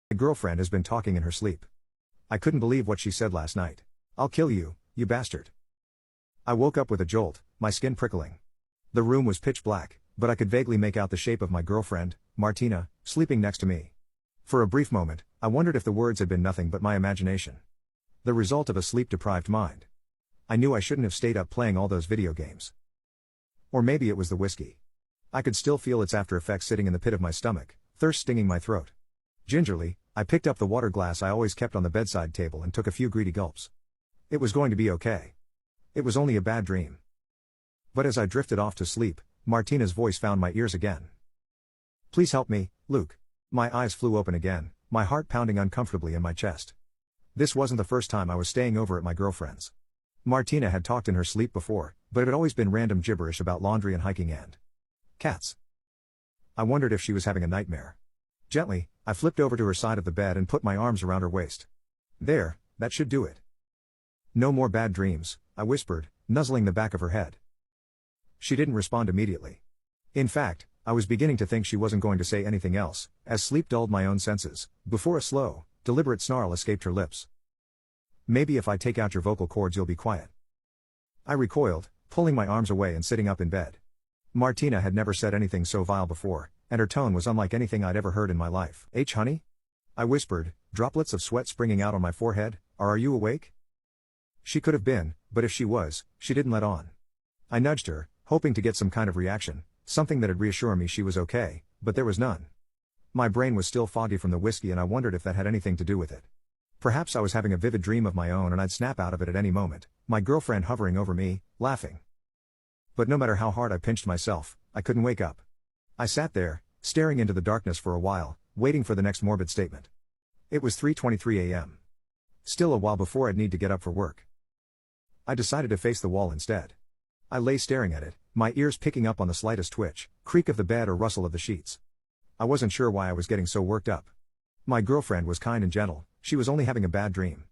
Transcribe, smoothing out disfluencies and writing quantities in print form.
My girlfriend has been talking in her sleep. I couldn't believe what she said last night. "I'll kill you, you bastard." I woke up with a jolt, my skin prickling. The room was pitch black, but I could vaguely make out the shape of my girlfriend, Martina, sleeping next to me. For a brief moment, I wondered if the words had been nothing but my imagination. The result of a sleep-deprived mind. I knew I shouldn't have stayed up playing all those video games. Or maybe it was the whiskey. I could still feel its after effects sitting in the pit of my stomach, thirst stinging my throat. Gingerly, I picked up the water glass I always kept on the bedside table and took a few greedy gulps. It was going to be okay. It was only a bad dream. But as I drifted off to sleep, Martina's voice found my ears again. "Please help me, Luke." My eyes flew open again, my heart pounding uncomfortably in my chest. This wasn't the first time I was staying over at my girlfriend's. Martina had talked in her sleep before, but it had always been random gibberish about laundry and hiking and cats. I wondered if she was having a nightmare. Gently, I flipped over to her side of the bed and put my arms around her waist. "There, that should do it." "No more bad dreams," I whispered, nuzzling the back of her head. She didn't respond immediately. In fact, I was beginning to think she wasn't going to say anything else, as sleep dulled my own senses, before a slow, deliberate snarl escaped her lips. "Maybe if I take out your vocal cords you'll be quiet." I recoiled, pulling my arms away and sitting up in bed. Martina had never said anything so vile before, and her tone was unlike anything I'd ever heard in my life. "Honey?" I whispered, droplets of sweat springing out on my forehead. Are you awake?" She could have been, but if she was, she didn't let on. I nudged her, hoping to get some kind of reaction, something that'd reassure me she was okay, but there was none. My brain was still foggy from the whiskey and I wondered if that had anything to do with it. Perhaps I was having a vivid dream of my own and I'd snap out of it at any moment, my girlfriend hovering over me, laughing. But no matter how hard I pinched myself, I couldn't wake up. I sat there, staring into the darkness for a while, waiting for the next morbid statement. It was 3:23 a.m. Still a while before I'd need to get up for work. I decided to face the wall instead. I lay staring at it, my ears picking up on the slightest twitch, creak of the bed or rustle of the sheets. I wasn't sure why I was getting so worked up. My girlfriend was kind and gentle, she was only having a bad dream.